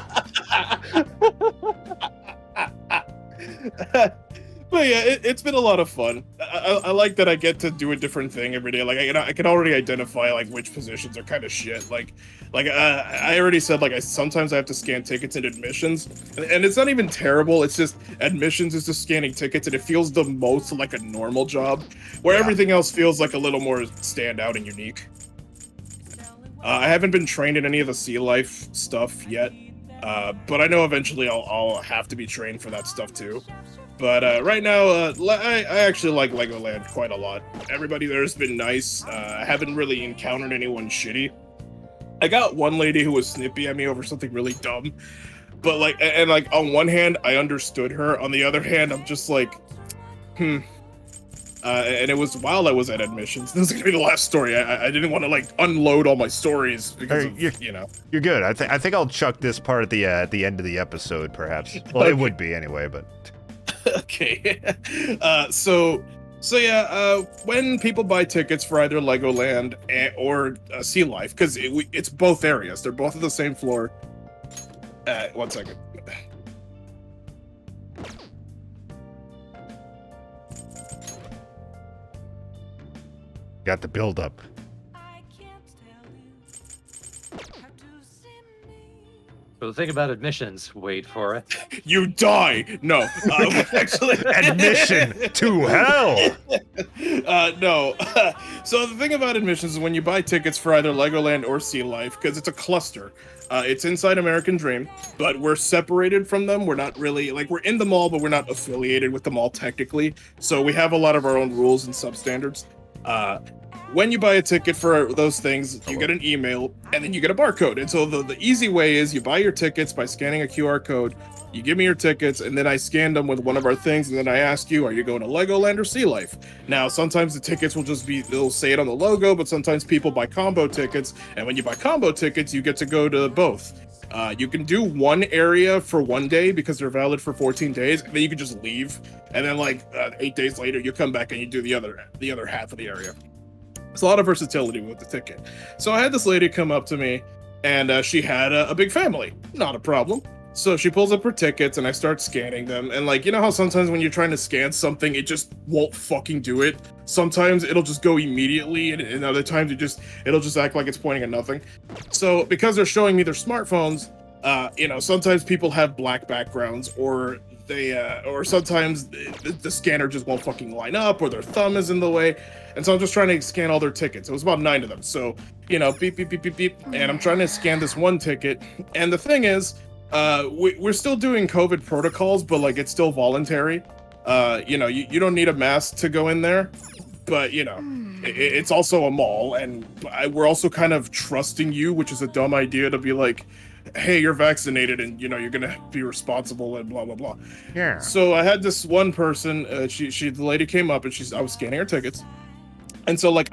S7: But yeah, it's been a lot of fun. I like that I get to do a different thing every day. Like I can already identify like which positions are kind of shit. Like I already said, like sometimes I have to scan tickets and admissions, and it's not even terrible. It's just admissions is just scanning tickets, and it feels the most like a normal job, where everything else feels like a little more standout and unique. I haven't been trained in any of the Sea Life stuff yet, but I know eventually I'll have to be trained for that stuff too. But right now, I actually like Legoland quite a lot. Everybody there has been nice. I haven't really encountered anyone shitty. I got one lady who was snippy at me over something really dumb. But like, and like on one hand, I understood her. On the other hand, I'm just like, And it was while I was at admissions. This is gonna be the last story. I didn't want to like unload all my stories because of, you know. You're
S5: good. I think I'll chuck this part at the end of the episode, perhaps. Well, okay. It would be anyway, but.
S7: Okay. So yeah, when people buy tickets for either Legoland or Sea Life, because it's both areas, they're both at the same floor. 1 second.
S5: Got the build up.
S6: So the thing about admissions, wait for it.
S7: You die! No. Actually...
S5: Admission to hell!
S7: No. So the thing about admissions is when you buy tickets for either Legoland or Sea Life, because it's a cluster, it's inside American Dream, but we're separated from them. We're not really, like, we're in the mall, but we're not affiliated with the mall technically. So we have a lot of our own rules and substandards. When you buy a ticket for those things, you get an email, and then you get a barcode. And so the easy way is you buy your tickets by scanning a QR code, you give me your tickets, and then I scan them with one of our things, and then I ask you, are you going to Legoland or Sea Life? Now, sometimes the tickets will just be, they'll say it on the logo, but sometimes people buy combo tickets, and when you buy combo tickets, you get to go to both. You can do one area for 1 day because they're valid for 14 days, and then you can just leave, and then like 8 days later, you come back and you do the other half of the area. There's a lot of versatility with the ticket. So I had this lady come up to me, and she had a big family. Not a problem. So she pulls up her tickets, and I start scanning them. And like, you know how sometimes when you're trying to scan something, it just won't fucking do it? Sometimes it'll just go immediately, and other times it'll just act like it's pointing at nothing. So because they're showing me their smartphones, you know, sometimes people have black backgrounds, or or sometimes the scanner just won't fucking line up, or their thumb is in the way. And so I'm just trying to scan all their tickets. It was about 9 of them. So, you know, beep, beep, beep, beep, beep. And I'm trying to scan this one ticket. And the thing is, we're still doing COVID protocols, but like it's still voluntary. You know, you don't need a mask to go in there, but you know, it's also a mall, and we're also kind of trusting you, which is a dumb idea to be like, hey, you're vaccinated and you know you're gonna be responsible and blah blah blah.
S5: Yeah.
S7: So I had this one person, the lady came up and I was scanning her tickets, and so like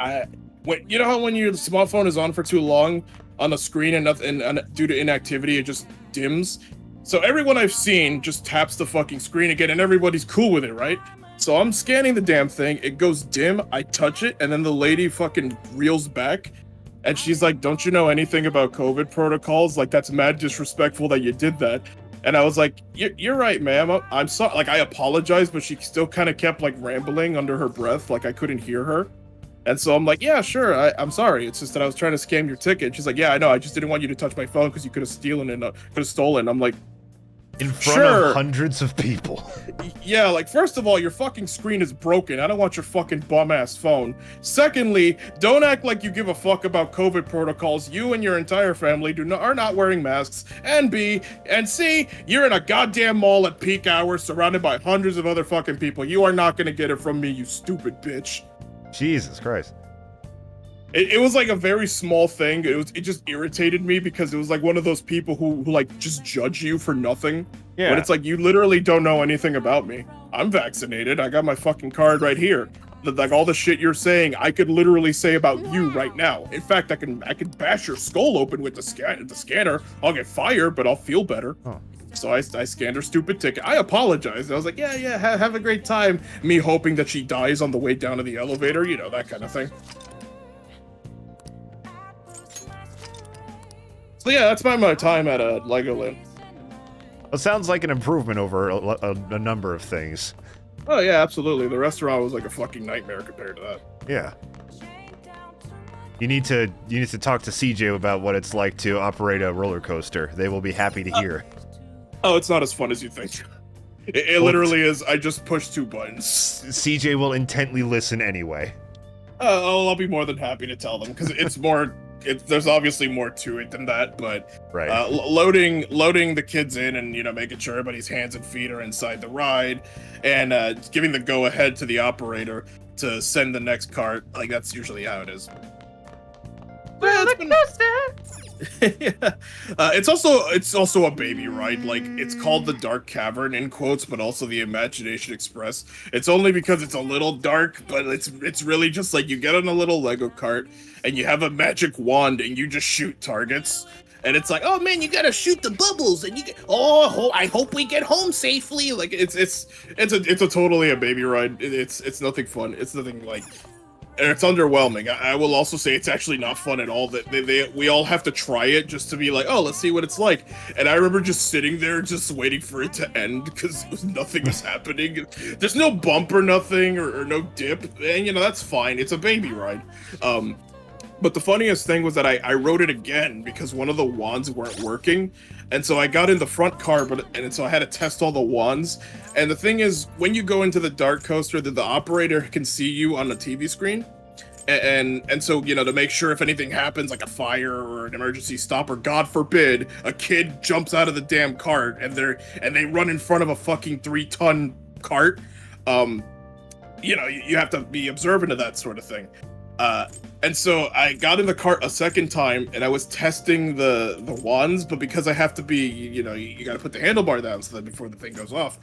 S7: you know how when your smartphone is on for too long on a screen and nothing, and due to inactivity it just dims. So everyone I've seen just taps the fucking screen again, and everybody's cool with it, right? So I'm scanning the damn thing, it goes dim, I touch it, and then the lady fucking reels back. And she's like, don't you know anything about COVID protocols? Like, that's mad disrespectful that you did that. And I was like, you're right, ma'am. I'm sorry. Like, I apologize, but she still kind of kept, like, rambling under her breath. Like, I couldn't hear her. And so I'm like, yeah, sure. I'm sorry. It's just that I was trying to scam your ticket. She's like, yeah, I know. I just didn't want you to touch my phone because you could have stolen. I'm like,
S5: in front of hundreds of people.
S7: Yeah, like, first of all, your fucking screen is broken. I don't want your fucking bum-ass phone. Secondly, don't act like you give a fuck about COVID protocols. You and your entire family are not wearing masks. And B, and C, you're in a goddamn mall at peak hours surrounded by hundreds of other fucking people. You are not gonna get it from me, you stupid bitch.
S5: Jesus Christ.
S7: It was like a very small thing. It just irritated me because it was like one of those people who like just judge you for nothing.
S5: Yeah.
S7: But it's like, you literally don't know anything about me. I'm vaccinated. I got my fucking card right here. Like, all the shit you're saying, I could literally say about you right now. In fact, I can bash your skull open with the scanner. I'll get fired, but I'll feel better.
S5: Oh.
S7: So I scanned her stupid ticket. I apologized. I was like, yeah, have a great time. Me hoping that she dies on the way down to the elevator, you know, that kind of thing. So yeah, that's my time at Legoland.
S5: It sounds like an improvement over a number of things.
S7: Oh yeah, absolutely. The restaurant was like a fucking nightmare compared to that.
S5: Yeah. You need to talk to CJ about what it's like to operate a roller coaster. They will be happy to hear.
S7: Oh, it's not as fun as you think. It literally is. I just push 2 buttons.
S5: CJ will intently listen anyway.
S7: I'll be more than happy to tell them because it's more. There's obviously more to it than that, but
S5: right.
S7: Loading the kids in and, you know, making sure everybody's hands and feet are inside the ride, and giving the go ahead to the operator to send the next cart. Like, that's usually how it is. Yeah. It's also a baby ride. Like, it's called the Dark Cavern in quotes, but also the Imagination Express. It's only because it's a little dark, but it's really just like you get on a little Lego cart and you have a magic wand and you just shoot targets. And it's like, oh man, you gotta shoot the bubbles, and you get. I hope we get home safely. Like, it's a totally a baby ride. It's nothing fun. It's nothing like. It's underwhelming. I will also say it's actually not fun at all. That we all have to try it just to be like, oh, let's see what it's like. And I remember just sitting there, just waiting for it to end because nothing was happening. There's no bump or nothing or no dip, and you know that's fine. It's a baby ride. But the funniest thing was that I wrote it again because one of the wands weren't working. And so I got in the front car, and so I had to test all the wands. And the thing is, when you go into the dark coaster, the operator can see you on the TV screen. And so, you know, to make sure if anything happens, like a fire or an emergency stop, or God forbid, a kid jumps out of the damn cart and they run in front of a fucking 3-ton cart, you know, you have to be observant of that sort of thing. And so I got in the cart a second time and I was testing the wands, but because I have to be, you know, you gotta put the handlebar down so that before the thing goes off,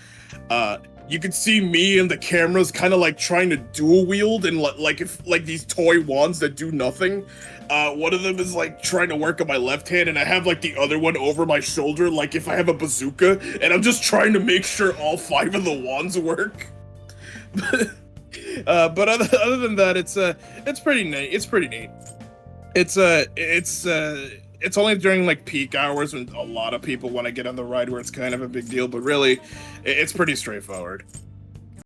S7: you could see me and the cameras kind of like trying to dual wield and like these toy wands that do nothing. One of them is like trying to work on my left hand and I have like the other one over my shoulder, like if I have a bazooka, and I'm just trying to make sure all 5 of the wands work. But other than that, it's pretty neat. It's pretty neat. It's only during like peak hours when a lot of people want to get on the ride where it's kind of a big deal, but really, it's pretty straightforward.